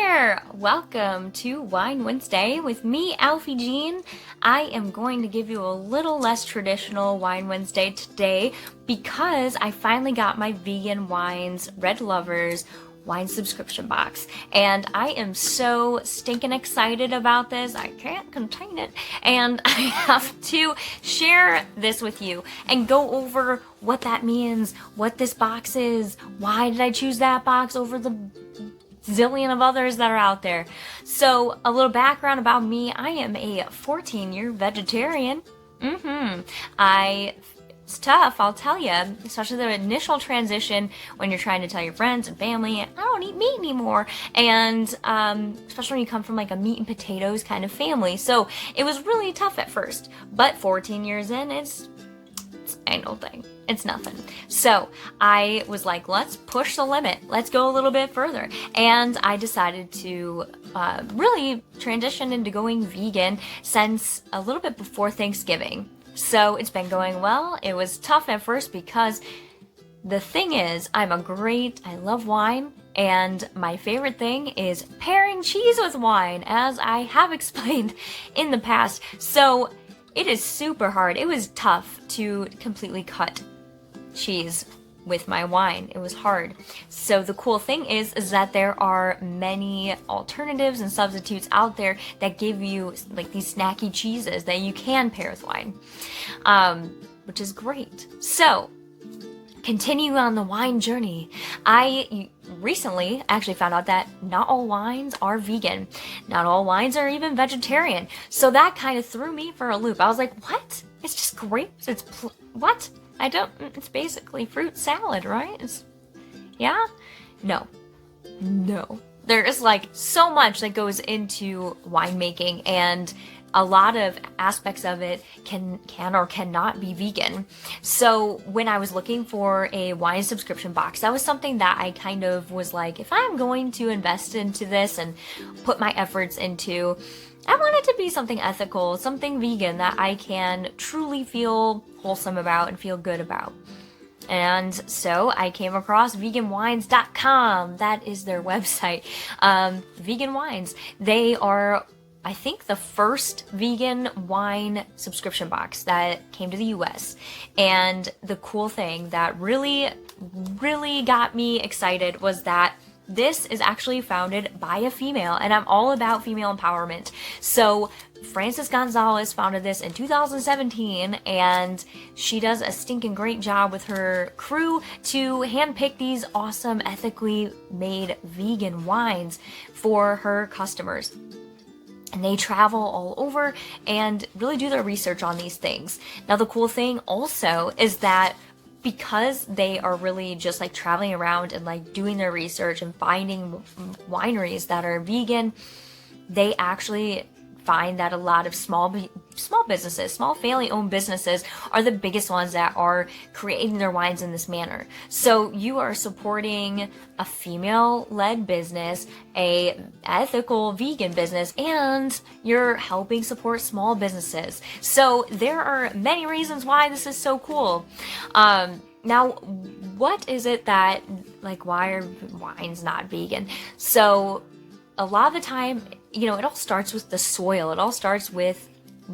there! Welcome to Wine Wednesday with me, Alfie Jean. I am going to give you a little less traditional Wine Wednesday today because I finally got my Vegan Wines Red Lovers wine subscription box, and I am so stinking excited about this. I can't contain it, and I have to share this with you and go over what that means, what this box is, why did I choose that box over the zillion of others that are out there. So a little background about me: I am a 14-year vegetarian. It's tough, I'll tell you, especially the initial transition when you're trying to tell your friends and family, I don't eat meat anymore, and especially when you come from like a meat and potatoes kind of family. So it was really tough at first, but 14 years in, it's an old thing. It's nothing. So I was like, let's push the limit. Let's go a little bit further. And I decided to really transition into going vegan since a little bit before Thanksgiving. So it's been going well. It was tough at first because the thing is, I love wine, and my favorite thing is pairing cheese with wine, as I have explained in the past. So it is super hard. It was tough to completely cut cheese with my wine. It was hard. So the cool thing is that there are many alternatives and substitutes out there that give you like these snacky cheeses that you can pair with wine, which is great. So continue on the wine journey. I recently actually found out that not all wines are vegan. Not all wines are even vegetarian. So that kind of threw me for a loop. I was like, what? It's just grapes? What? It's basically fruit salad, right? Yeah? No. There's like so much that goes into winemaking, and a lot of aspects of it can or cannot be vegan. So when I was looking for a wine subscription box, that was something that I kind of was like, if I'm going to invest into this and put my efforts into, I want it to be something ethical, something vegan that I can truly feel wholesome about and feel good about. And so I came across veganwines.com. That is their website. Vegan Wines. They are, I think, the first vegan wine subscription box that came to the US. And the cool thing that really got me excited was that this is actually founded by a female, and I'm all about female empowerment. So Frances Gonzalez founded this in 2017, and she does a stinking great job with her crew to handpick these awesome, ethically made vegan wines for her customers. And they travel all over and really do their research on these things. Now, the cool thing also is that because they are really just like traveling around and like doing their research and finding wineries that are vegan, they actually find that a lot of small businesses, small family-owned businesses are the biggest ones that are creating their wines in this manner. So you are supporting a female-led business, a ethical vegan business, and you're helping support small businesses. So there are many reasons why this is so cool. Now, what is it that, like, why are wines not vegan? So a lot of the time, it all starts with the soil. It all starts with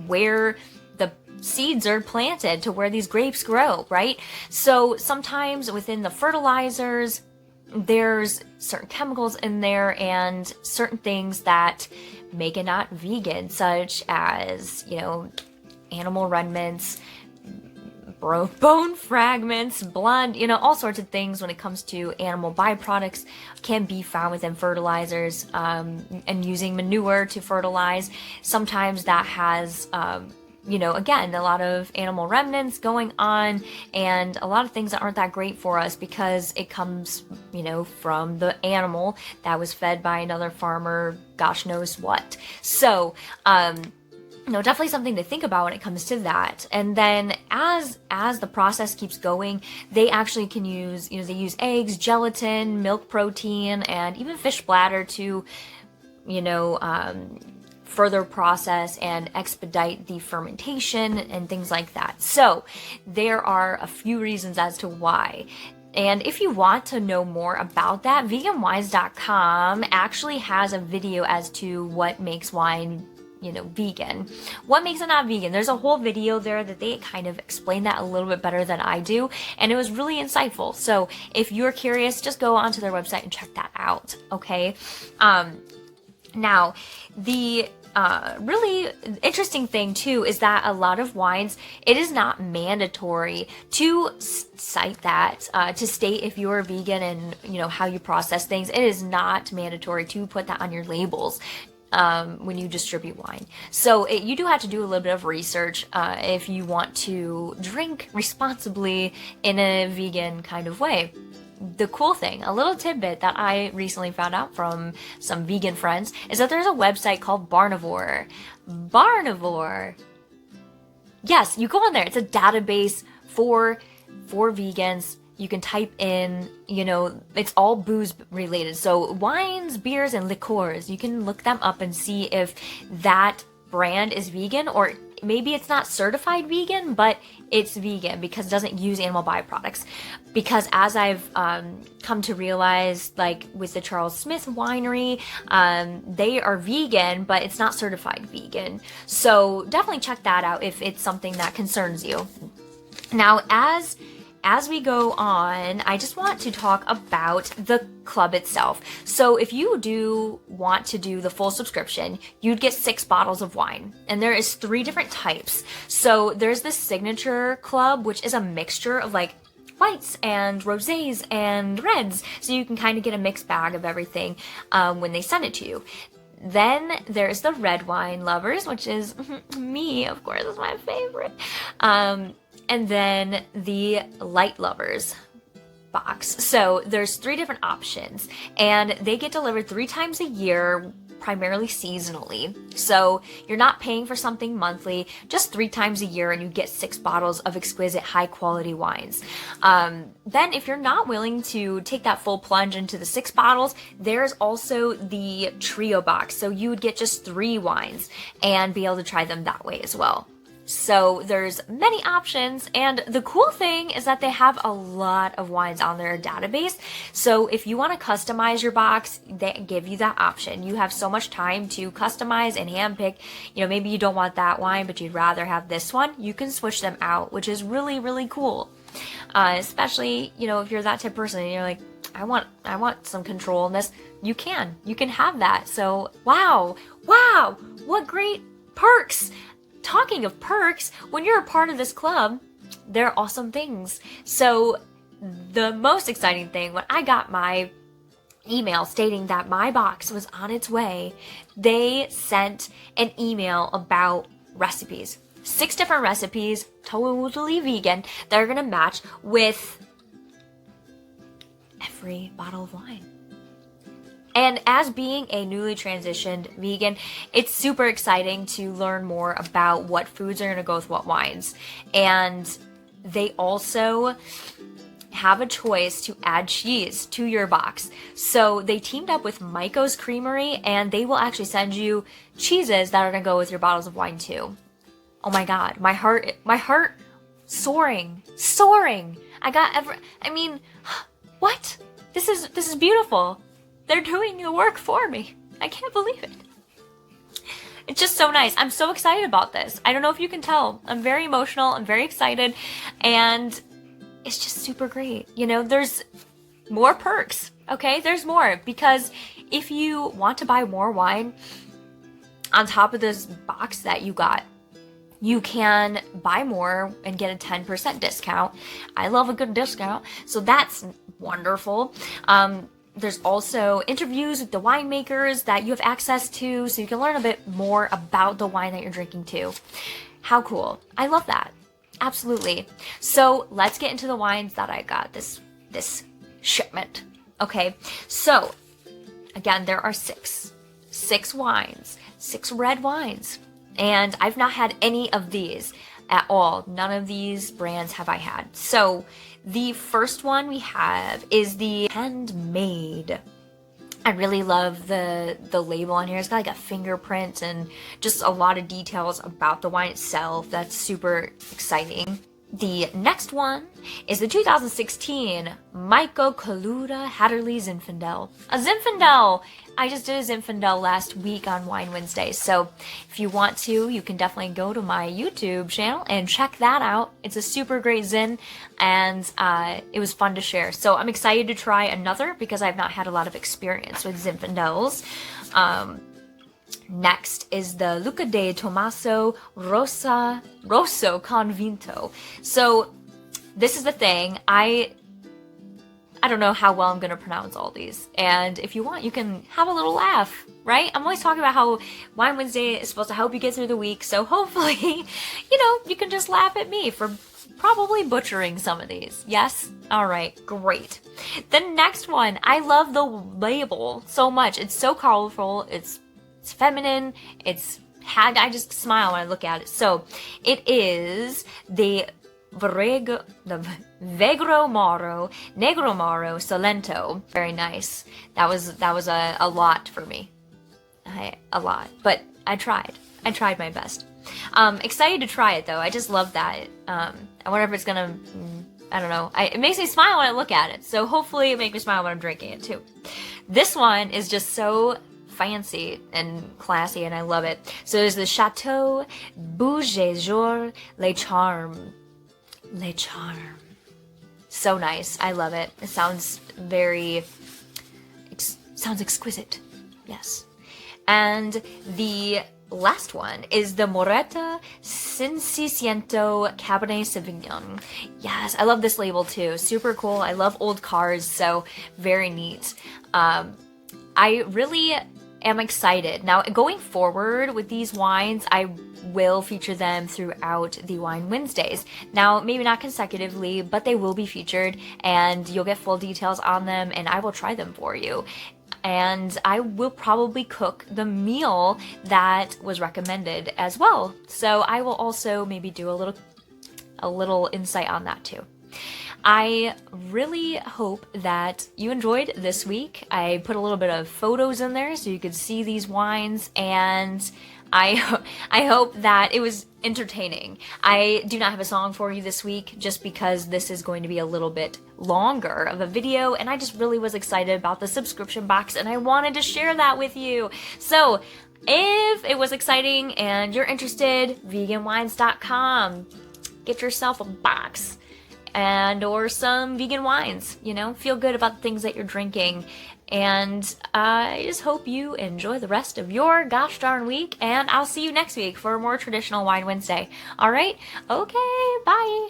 where the seeds are planted to where these grapes grow, right? So sometimes within the fertilizers, there's certain chemicals in there and certain things that make it not vegan, such as, animal remnants, bone fragments, blood, all sorts of things when it comes to animal byproducts can be found within fertilizers, and using manure to fertilize. Sometimes that has, again, a lot of animal remnants going on and a lot of things that aren't that great for us because it comes, from the animal that was fed by another farmer, gosh knows what. So, definitely something to think about when it comes to that. And then as the process keeps going, they actually can use, they use eggs, gelatin, milk protein, and even fish bladder to, further process and expedite the fermentation and things like that. So there are a few reasons as to why. And if you want to know more about that, veganwines.com actually has a video as to what makes wine, you know, vegan. What makes it not vegan? There's a whole video there that they kind of explain that a little bit better than I do, and it was really insightful. So if you're curious, just go onto their website and check that out, okay? Now, the really interesting thing too is that a lot of wines, it is not mandatory to cite that, to state if you're vegan and, you know, how you process things. It is not mandatory to put that on your labels when you distribute wine. So you do have to do a little bit of research if you want to drink responsibly in a vegan kind of way. The cool thing, a little tidbit that I recently found out from some vegan friends, is that there's a website called Barnivore. Barnivore. Yes, you go on there. It's a database for vegans. You can type in, you know, it's all booze related. So wines, beers, and liqueurs. You can look them up and see if that brand is vegan, or maybe it's not certified vegan, but it's vegan because it doesn't use animal byproducts. Because as I've come to realize, like with the Charles Smith winery, they are vegan, but it's not certified vegan. So definitely check that out if it's something that concerns you. Now, as we go on, I just want to talk about the club itself. So if you do want to do the full subscription, you'd get 6 bottles of wine. And there is 3 different types. So there's the Signature Club, which is a mixture of like whites and rosés and reds. So you can kind of get a mixed bag of everything when they send it to you. Then there's the Red Wine Lovers, which is me, of course, is my favorite. And then the Light Lovers box. So there's 3 different options, and they get delivered 3 times a year, primarily seasonally. So you're not paying for something monthly, just 3 times a year, and you get 6 bottles of exquisite high quality wines. Then if you're not willing to take that full plunge into the 6 bottles, there's also the Trio box. So you would get just 3 wines and be able to try them that way as well. So there's many options, and the cool thing is that they have a lot of wines on their database. So if you want to customize your box, they give you that option. You have so much time to customize and handpick. You know, maybe you don't want that wine, but you'd rather have this one. You can switch them out, which is really, really cool. Especially, you know, if you're that type of person and you're like, I want some control in this. You can have that. So wow, what great perks. Talking of perks, when you're a part of this club, there are awesome things. So the most exciting thing, when I got my email stating that my box was on its way, they sent an email about recipes. 6 different recipes, totally vegan, that are gonna match with every bottle of wine. And as being a newly transitioned vegan, it's super exciting to learn more about what foods are going to go with what wines. And they also have a choice to add cheese to your box. So they teamed up with Maiko's Creamery, and they will actually send you cheeses that are going to go with your bottles of wine too. Oh my God, my heart soaring. What? This is beautiful. They're doing the work for me. I can't believe it. It's just so nice. I'm so excited about this. I don't know if you can tell. I'm very emotional. I'm very excited. And it's just super great. You know, there's more perks. Okay, there's more. Because if you want to buy more wine on top of this box that you got, you can buy more and get a 10% discount. I love a good discount. So that's wonderful. There's also interviews with the winemakers that you have access to, so you can learn a bit more about the wine that you're drinking too. How cool. I love that. Absolutely. So let's get into the wines that I got this shipment. Okay, so again, there are 6 wines, 6 red wines, and I've not had any of these at all. None of these brands have I had. So the first one we have is the Handmade. I really love the label on here. It's got like a fingerprint and just a lot of details about the wine itself. That's super exciting. The next one is the 2016 Kaluda Hatterley Zinfandel. A Zinfandel! I just did a Zinfandel last week on Wine Wednesday, so if you want to, you can definitely go to my YouTube channel and check that out. It's a super great Zin, and it was fun to share. So I'm excited to try another because I've not had a lot of experience with Zinfandels. Next is the Luca de Tommaso Rosso Convinto. So this is the thing, I don't know how well I'm going to pronounce all these. And if you want, you can have a little laugh, right? I'm always talking about how Wine Wednesday is supposed to help you get through the week. So hopefully, you know, you can just laugh at me for probably butchering some of these. Yes? All right, great. The next one, I love the label so much. It's so colorful. It's feminine. I just smile when I look at it. So it is the Negro Moro Solento. Very nice. That was a lot for me. A lot, but I tried my best. Excited to try it though. I just love that. I wonder if it's gonna, I don't know. It makes me smile when I look at it. So hopefully it makes me smile when I'm drinking it too. This one is just so fancy and classy, and I love it. So there's the Chateau Beauséjour Les Charmes. Les Charmes. So nice. I love it. It sounds very, sounds exquisite. Yes. And the last one is the Moretta Cinquecento Cabernet Sauvignon. Yes, I love this label too. Super cool. I love old cars, so very neat. I really am excited. Now, going forward with these wines, I will feature them throughout the Wine Wednesdays. Now, maybe not consecutively, but they will be featured, and you'll get full details on them, and I will try them for you. And I will probably cook the meal that was recommended as well. So I will also maybe do a little insight on that too. I really hope that you enjoyed this week. I put a little bit of photos in there so you could see these wines, and I hope that it was entertaining. I do not have a song for you this week just because this is going to be a little bit longer of a video, and I just really was excited about the subscription box and I wanted to share that with you. So if it was exciting and you're interested, veganwines.com. Get yourself a box or some vegan wines, you know, feel good about the things that you're drinking. And I just hope you enjoy the rest of your gosh darn week, and I'll see you next week for a more traditional Wine Wednesday. All right? Okay, bye.